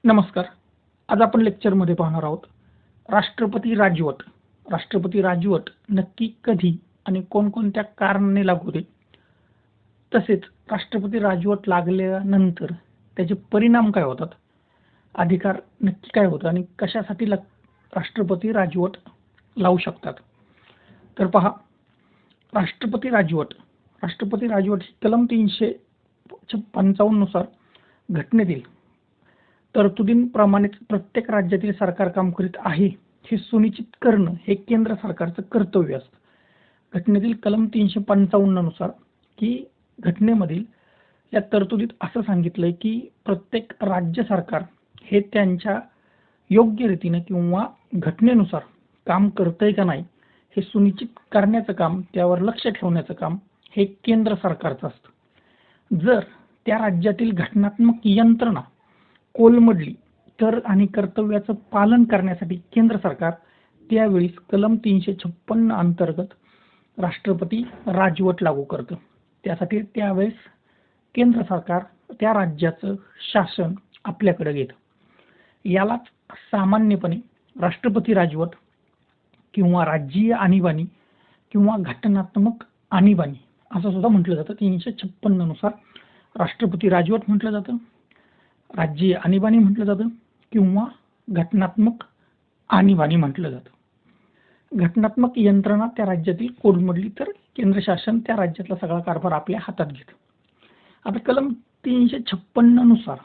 नमस्कार. आज आपण लेक्चरमध्ये पाहणार आहोत राष्ट्रपती राजवट. राष्ट्रपती राजवट नक्की कधी आणि कोणकोणत्या कारणाने लागू होते, तसेच राष्ट्रपती राजवट लागल्यानंतर त्याचे परिणाम काय होतात, अधिकार नक्की काय होतं आणि कशासाठी राष्ट्रपती राजवट लावू शकतात. तर पहा, राष्ट्रपती राजवट ही कलम 355 नुसार घटनेतील तरतुदींप्रमाणेच प्रत्येक राज्यातील सरकार काम करीत आहे हे सुनिश्चित करणं हे केंद्र सरकारचं कर्तव्य असतं. घटनेतील कलम 355 नुसार की घटनेमधील या तरतुदीत असं सांगितलंय की प्रत्येक राज्य सरकार हे त्यांच्या योग्य रीतीने किंवा घटनेनुसार काम करतंय का नाही हे सुनिश्चित करण्याचं काम, त्यावर लक्ष ठेवण्याचं काम हे केंद्र सरकारचं असतं. जर त्या राज्यातील घटनात्मक यंत्रणा कोलमडली तर आणि कर्तव्याचं पालन करण्यासाठी केंद्र सरकार त्यावेळेस कलम 356 अंतर्गत राष्ट्रपती राजवट लागू करतं. त्यासाठी त्यावेळेस केंद्र सरकार त्या राज्याचं शासन आपल्याकडे घेतं. यालाच सामान्यपणे राष्ट्रपती राजवट किंवा राज्यीय आणीबाणी किंवा घटनात्मक आणीबाणी असं सुद्धा म्हटलं जातं. 356 नुसार राष्ट्रपती राजवट म्हटलं जातं, राज्यीय आणीबाणी म्हटलं जातं किंवा घटनात्मक आणीबाणी म्हटलं जातं. घटनात्मक यंत्रणा त्या राज्यातील कोलमडली तर केंद्र शासन त्या राज्यातला सगळा कारभार आपल्या हातात घेतं. आता कलम 356 नुसार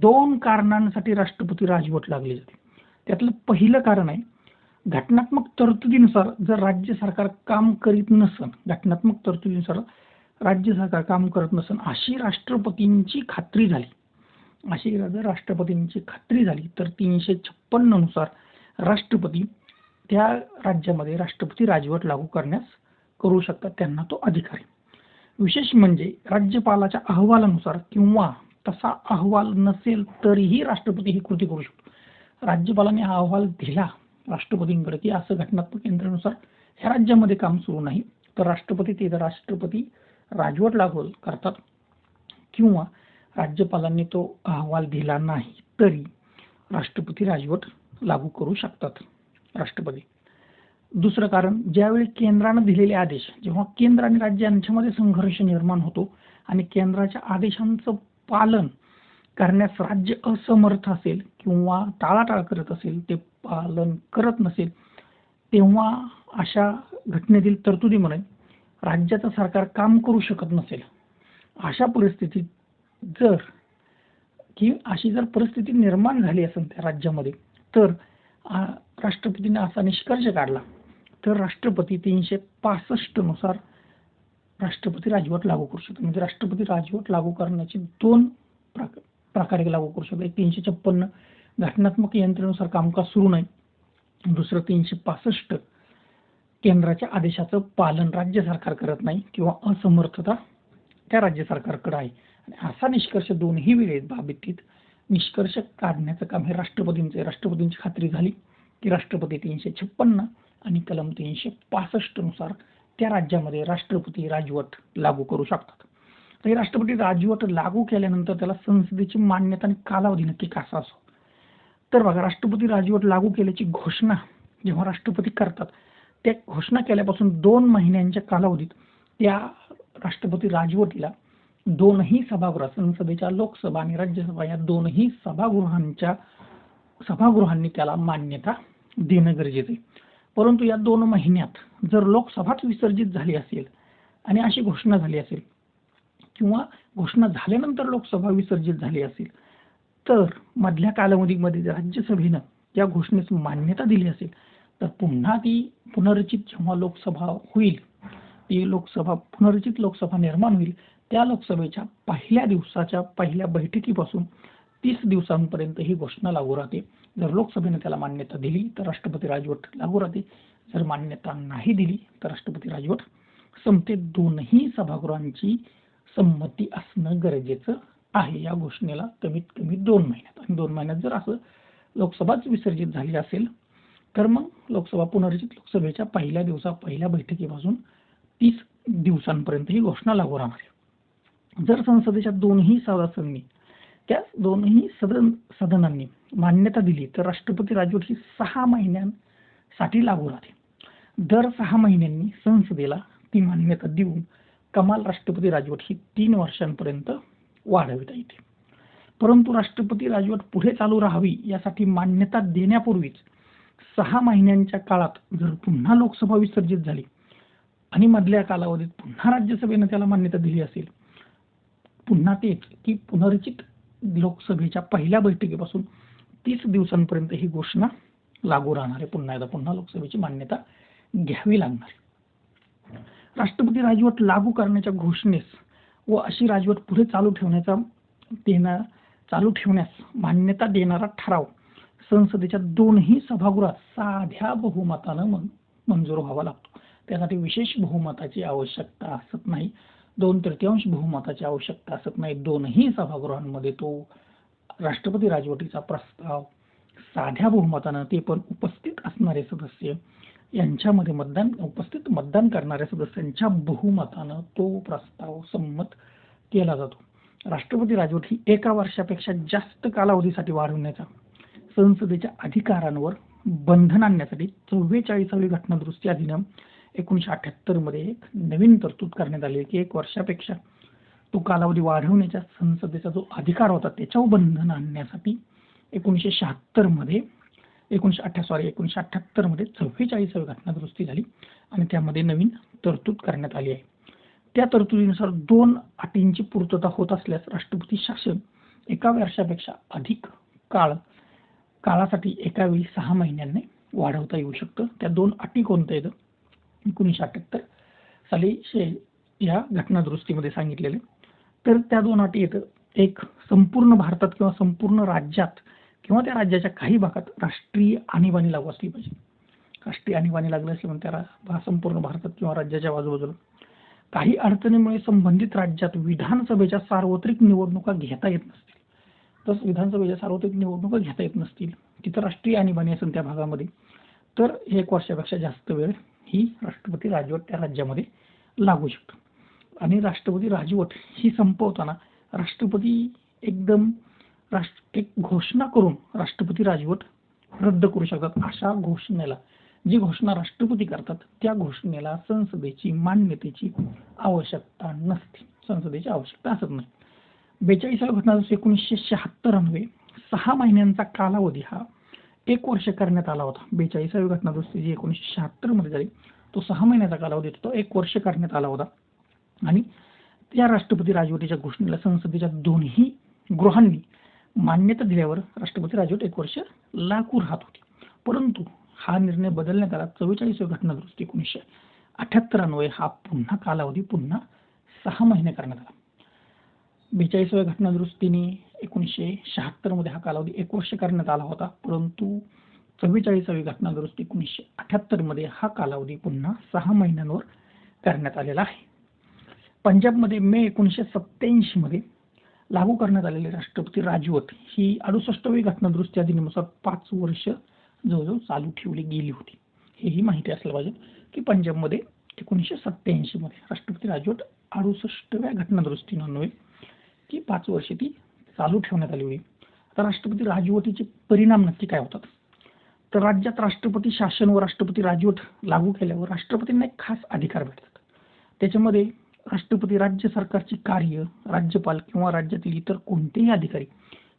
2 कारणांसाठी राष्ट्रपती राजवट लागली जाते. त्यातलं पहिलं कारण आहे, घटनात्मक तरतुदीनुसार जर राज्य सरकार काम करीत नसन, घटनात्मक तरतुदीनुसार राज्य सरकार काम करत नसन अशी राष्ट्रपतींची खात्री झाली, अशी जर राष्ट्रपतींची खात्री झाली तर 356 नुसार राष्ट्रपती त्या राज्यामध्ये राष्ट्रपती राजवट लागू करण्यास करू शकतात. त्यांना तो अधिकार आहे. विशेष म्हणजे राज्यपालाच्या अहवालानुसार किंवा तसा अहवाल नसेल तरीही राष्ट्रपती ही कृती करू शकतो. राज्यपालाने हा अहवाल दिला राष्ट्रपतींकडे की असं घटनात्मक यंत्रणेनुसार ह्या राज्यामध्ये काम सुरू नाही, तर राष्ट्रपती राजवट लागू करतात. किंवा राज्यपालांनी तो अहवाल दिला नाही तरी राष्ट्रपती राजवट लागू करू शकतात राष्ट्रपती. दुसरं कारण, ज्यावेळी केंद्रानं दिलेले आदेश, जेव्हा केंद्र आणि राज्य यांच्यामध्ये संघर्ष निर्माण होतो आणि केंद्राच्या आदेशांचं पालन करण्यास राज्य असमर्थ असेल किंवा टाळाटाळ करत असेल, ते पालन करत नसेल, तेव्हा अशा घटनेतील तरतुदीमुळे राज्याचं सरकार काम करू शकत नसेल. अशा परिस्थितीत अशी जर परिस्थिती निर्माण झाली असेल त्या राज्यामध्ये, तर राष्ट्रपतीने असा निष्कर्ष काढला तर राष्ट्रपती 365 नुसार राष्ट्रपती राजवट लागू करू शकतो. म्हणजे राष्ट्रपती राजवट लागू करण्याची 2 प्रकारे लागू करू शकतो. 356 घटनात्मक यंत्रणेनुसार कामकाज सुरू नाही, दुसरं 365 केंद्राच्या आदेशाचं पालन राज्य सरकार करत नाही किंवा असमर्थता त्या राज्य सरकारकडे आहे. आणि असा निष्कर्ष दोन्ही वेळेस बाबतीत निष्कर्ष काढण्याचं काम हे राष्ट्रपतींचे. राष्ट्रपतींची खात्री झाली की राष्ट्रपती 356 आणि कलम 365 नुसार त्या राज्यामध्ये राष्ट्रपती राजवट लागू करू शकतात. तर राष्ट्रपती राजवट लागू केल्यानंतर त्याला संसदेची मान्यता आणि कालावधी नक्की कसा असो. तर बघा, राष्ट्रपती राजवट लागू केल्याची घोषणा जेव्हा राष्ट्रपती करतात, त्या घोषणा केल्यापासून 2 महिन्यांच्या कालावधीत त्या राष्ट्रपती राजवटीला दोनही सभागृह, संसदेच्या लोकसभा आणि राज्यसभा या दोनही सभागृहांनी त्याला मान्यता देणं गरजेचं आहे. परंतु या 2 महिन्यात जर लोकसभाच विसर्जित झाली असेल आणि अशी घोषणा झाली असेल किंवा घोषणा झाल्यानंतर लोकसभा विसर्जित झाली असेल, तर मधल्या कालावधीमध्ये राज्यसभेनं त्या घोषणेस मान्यता दिली असेल, तर पुन्हा ती पुनर्रचित जेव्हा लोकसभा होईल, ती पुनर्रचित लोकसभा निर्माण होईल, त्या लोकसभेच्या पहिल्या दिवसाच्या पहिल्या बैठकीपासून 30 दिवसांपर्यंत ही घोषणा लागू राहते. जर लोकसभेने त्याला मान्यता दिली तर राष्ट्रपती राजवट लागू राहते. जर मान्यता नाही दिली तर राष्ट्रपती राजवट संपते. दोनही सभागृहांची संमती असणं गरजेचं आहे या घोषणेला कमीत कमी 2 महिन्यात. आणि 2 महिन्यात जर असं लोकसभाच विसर्जित झाली असेल तर मग पुनर्रचित लोकसभेच्या पहिल्या बैठकीपासून 30 दिवसांपर्यंत ही घोषणा लागू राहणार आहे. जर संसदेच्या दोन्ही सदनांनी मान्यता दिली तर राष्ट्रपती राजवट ही 6 महिन्यांसाठी लागू राहते. दर 6 महिन्यांनी संसदेला ती मान्यता देऊन कमाल राष्ट्रपती राजवट ही 3 वर्षांपर्यंत वाढवता येते. परंतु राष्ट्रपती राजवट पुढे चालू राहावी यासाठी मान्यता देण्यापूर्वीच 6 महिन्यांच्या काळात जर पुन्हा लोकसभा विसर्जित झाली आणि मधल्या कालावधीत पुन्हा राज्यसभेने त्याला मान्यता दिली असेल, पुन्हा तेच की पुनर्रचित लोकसभेच्या पहिल्या बैठकीपासून 30 दिवसांपर्यंत ही घोषणा लागू राहणार आहे. पुन्हा लोकसभेची मान्यता घ्यावी लागणार. राष्ट्रपती राजवट लागू करण्याच्या घोषणेस व अशी राजवट पुढे चालू ठेवण्यास मान्यता देणारा ठराव संसदेच्या दोन्ही सभागृहात साध्या बहुमतानं मंजूर व्हावा लागतो. त्यासाठी विशेष बहुमताची आवश्यकता असत नाही, 2/3 बहुमताची आवश्यकता असत नाही. दोन्ही सभागृहांमध्ये तो राष्ट्रपती राजवटीचा प्रस्ताव साध्या बहुमतानं, ते पण उपस्थित असणारे सदस्य यांच्यामध्ये मतदान करणाऱ्या सदस्यांच्या बहुमतानं तो प्रस्ताव संमत केला जातो. राष्ट्रपती राजवट ही 1 वर्षापेक्षा जास्त कालावधीसाठी वाढवण्याचा संसदेच्या अधिकारांवर बंधन आणण्यासाठी 44वी घटनादुरुस्ती अधिनियम 1978 मध्ये एक नवीन तरतूद करण्यात आली की 1 वर्षापेक्षा तो कालावधी वाढवण्याचा संसदेचा जो अधिकार होता त्याच्यावर बंधन आणण्यासाठी 1978 मध्ये 44वी घटनादुरुस्ती झाली आणि त्यामध्ये नवीन तरतूद करण्यात आली आहे. त्या तरतुदीनुसार 2 अटींची पूर्तता होत असल्यास राष्ट्रपती शासन 1 वर्षापेक्षा अधिक काळासाठी एकावेळी 6 महिन्यांनी वाढवता येऊ शकतं. त्या 2 अटी कोणत्या आहेत? 1978 साली या घटनादुरुस्तीमध्ये सांगितलेले. तर त्या 2 अटी आहेत. एक, संपूर्ण भारतात किंवा संपूर्ण राज्यात किंवा त्या राज्याच्या काही भागात राष्ट्रीय आणीबाणी लागू असली पाहिजे. राष्ट्रीय आणीबाणी लागली असली म्हणजे त्याला संपूर्ण भारतात किंवा राज्याच्या बाजूबाजूला काही अडचणीमुळे संबंधित राज्यात विधानसभेच्या सार्वत्रिक निवडणुका घेता येत नसतील, तर विधानसभेच्या सार्वत्रिक निवडणुका घेता येत नसतील, तिथं राष्ट्रीय आणीबाणी असेल त्या भागामध्ये, तर 1 वर्षापेक्षा जास्त वेळ ही राष्ट्रपती राजवट त्या राज्यामध्ये लागू शकतो. आणि राष्ट्रपती राजवट ही संपवताना राष्ट्रपती एक घोषणा करून राष्ट्रपती राजवट रद्द करू शकतात. अशा घोषणेला, जी घोषणा राष्ट्रपती करतात त्या घोषणेला संसदेची मान्यतेची आवश्यकता नसते, संसदेची आवश्यकता असत नाही. 42व्या घटनादुरुस्ती 1976 अन्वये 6 महिन्यांचा कालावधी हा 1 वर्ष करण्यात आला होता. 42वी घटनादुरुस्ती जी 1976 मध्ये झाली तो 6 महिन्याचा कालावधी तो 1 वर्ष करण्यात आला होता. आणि त्या राष्ट्रपती राजवटीच्या घोषणेला संसदेच्या दोन्ही गृहांनी मान्यता दिल्यावर राष्ट्रपती राजवट 1 वर्ष लागू राहत होती. परंतु हा निर्णय बदलण्यात आला. 44वी घटनादुरुस्ती 1978 अन्वये हा कालावधी 6 महिने करण्यात आला. 42व्या घटनादुरुस्तीने 1976 मध्ये हा कालावधी 1 वर्ष करण्यात आला होता. परंतु 44वी घटनादुरुस्ती 1978 मध्ये हा कालावधी 6 महिन्यांवर करण्यात आलेला आहे. पंजाबमध्ये मे 1987 मध्ये लागू करण्यात आलेली राष्ट्रपती राजवट ही 68वी घटनादुरुस्ती अधिनियमानुसार 5 वर्ष जवळजवळ चालू ठेवली गेली होती. हेही माहिती असलं पाहिजे की पंजाबमध्ये 1987 मध्ये राष्ट्रपती राजवट 68व्या घटनादुरुस्तीन्वये की 5 वर्ष ती चालू ठेवण्यात आली होती. आता राष्ट्रपती राजवटीचे परिणाम नक्की काय होतात? तर राज्यात राष्ट्रपती शासन व राष्ट्रपती राजवट लागू केल्यावर राष्ट्रपतींना एक खास अधिकार भेटतात. त्याच्यामध्ये राष्ट्रपती राज्य सरकारची कार्य, राज्यपाल किंवा राज्यातील इतर कोणतेही अधिकारी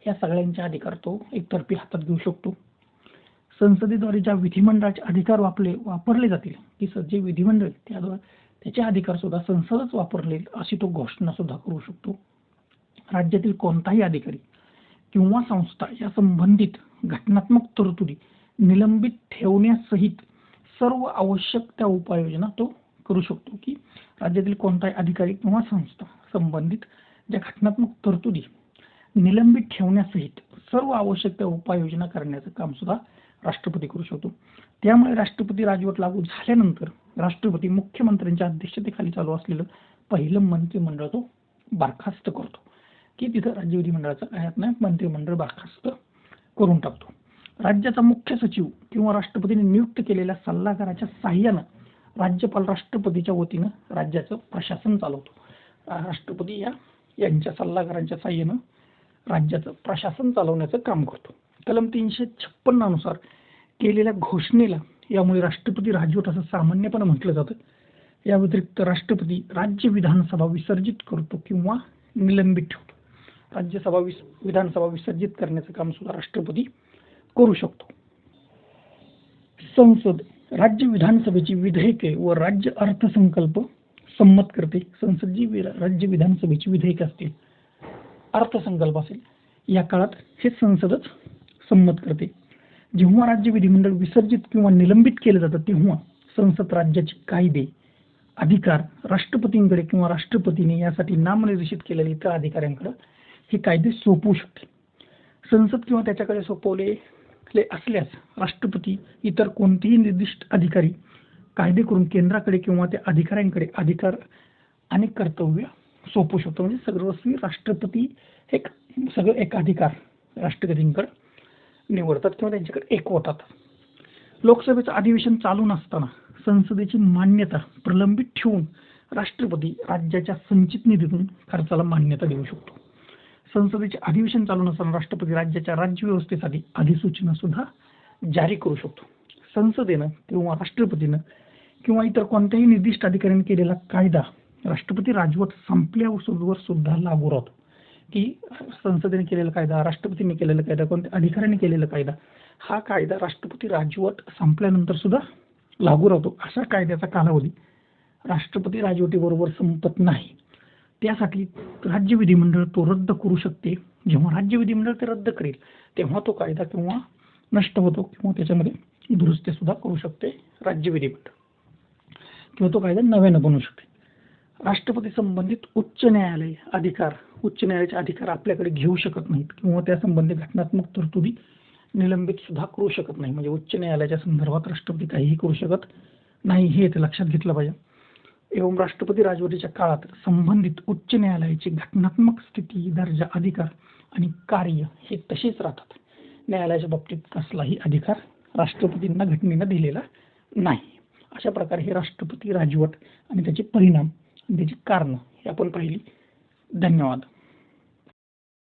या सगळ्यांचे अधिकार तो एकतर्फी हातात घेऊ शकतो. संसदेद्वारे ज्या विधिमंडळाचे अधिकार वापरले जातील की जे विधिमंडळ त्याचे अधिकार सुद्धा संसदच वापरले अशी तो घोषणा सुद्धा करू शकतो. राज्यातील कोणताही अधिकारी किंवा संस्था या संबंधित घटनात्मक तरतुदी निलंबित ठेवण्यासहित सर्व आवश्यक त्या उपाययोजना तो करू शकतो. की राज्यातील कोणताही अधिकारी किंवा संस्था संबंधित ज्या घटनात्मक तरतुदी निलंबित ठेवण्यासहित सर्व आवश्यक त्या उपाययोजना करण्याचं काम सुद्धा राष्ट्रपती करू शकतो. त्यामुळे राष्ट्रपती राजवट लागू झाल्यानंतर राष्ट्रपती मुख्यमंत्र्यांच्या अध्यक्षतेखाली चालू असलेलं पहिलं मंत्रिमंडळ तो बरखास्त करतो. की तिथं राज्य विधिमंडळाचं काय नाही, मंत्रिमंडळ बरखास्त करून टाकतो. राज्याचा मुख्य सचिव किंवा राष्ट्रपतीने नियुक्त केलेल्या सल्लागाराच्या साह्यानं राज्यपाल राष्ट्रपतीच्या वतीनं राज्याचं प्रशासन चालवतो. राष्ट्रपती यांच्या सल्लागारांच्या साह्यानं राज्याचं प्रशासन चालवण्याचं काम करतो. कलम 356 अनुसार केलेल्या घोषणेला यामुळे राष्ट्रपती राजवट असं सामान्यपणे म्हटलं जातं. या व्यतिरिक्त राष्ट्रपती राज्य विधानसभा विसर्जित करतो किंवा निलंबित ठेवतो. राज्यसभा विधानसभा विसर्जित करण्याचं काम सुद्धा राष्ट्रपती करू शकतो. संसद राज्य विधानसभेची विधेयके व राज्य अर्थसंकल्प संमत करते. संसद जी राज्य विधानसभेची विधेयके असतील, अर्थसंकल्प असेल, या काळात हे संसदच संमत करते. जेव्हा राज्य विधिमंडळ विसर्जित किंवा निलंबित केलं जातं तेव्हा संसद राज्याचे कायदे अधिकार राष्ट्रपतींकडे किंवा राष्ट्रपतीने यासाठी नामनिर्देशित केलेल्या इतर अधिकाऱ्यांकडे हे कायदे सोपवू शकते. संसद किंवा त्याच्याकडे सोपवलेले असल्यास राष्ट्रपती इतर कोणतेही निर्दिष्ट अधिकारी कायदे करून केंद्राकडे किंवा त्या अधिकाऱ्यांकडे अधिकार आणि कर्तव्य सोपवू शकतो. म्हणजे सर्वस्वी राष्ट्रपती सगळं एक अधिकार राष्ट्रपतींकडे निवडतात किंवा त्यांच्याकडे एकवटतात. लोकसभेचं अधिवेशन चालू नसताना संसदेची मान्यता प्रलंबित ठेवून राष्ट्रपती राज्याच्या संचित निधीतून खर्चाला मान्यता देऊ शकतो. संसदेचे अधिवेशन चालू नसताना राष्ट्रपती राज्याच्या राज्यव्यवस्थेसाठी अधिसूचना सुद्धा जारी करू शकतो. संसदेनं किंवा राष्ट्रपतीनं किंवा इतर कोणत्याही निर्दिष्ट अधिकाऱ्याने केलेला कायदा राष्ट्रपती राजवट संपल्यावर सुद्धा लागू राहतो. की संसदेने केलेला कायदा, राष्ट्रपतींनी केलेला कायदा, कोणत्या अधिकाऱ्यांनी केलेला कायदा, हा कायदा राष्ट्रपती राजवट संपल्यानंतर सुद्धा लागू राहतो. अशा कायद्याचा कालावधी राष्ट्रपती राजवटीबरोबर संपत नाही. त्यासाठी राज्य विधिमंडळ तो रद्द करू शकते. जेव्हा राज्य विधिमंडळ ते रद्द करेल तेव्हा तो कायदा किंवा नष्ट होतो किंवा त्याच्यामध्ये दुरुस्ती सुद्धा करू शकते राज्य विधिमंडळ किंवा तो कायदा नव्यानं बनवू शकते. राष्ट्रपती संबंधित उच्च न्यायालयाचे अधिकार आपल्याकडे घेऊ शकत नाहीत किंवा त्या संबंधित घटनात्मक तरतुदी निलंबित सुद्धा करू शकत नाही. म्हणजे उच्च न्यायालयाच्या संदर्भात राष्ट्रपती काहीही करू शकत नाही, हे ते लक्षात घेतलं पाहिजे. एवं राष्ट्रपती राजवटीच्या काळात संबंधित उच्च न्यायालयाची घटनात्मक स्थिती, दर्जा, अधिकार आणि कार्य हे तसेच राहतात. न्यायालयाच्या बाबतीत कसलाही अधिकार राष्ट्रपतींना घटनेनं दिलेला नाही. अशा प्रकारे हे राष्ट्रपती राजवट आणि त्याचे परिणाम आणि त्याची कारणं हे आपण पाहिली. धन्यवाद.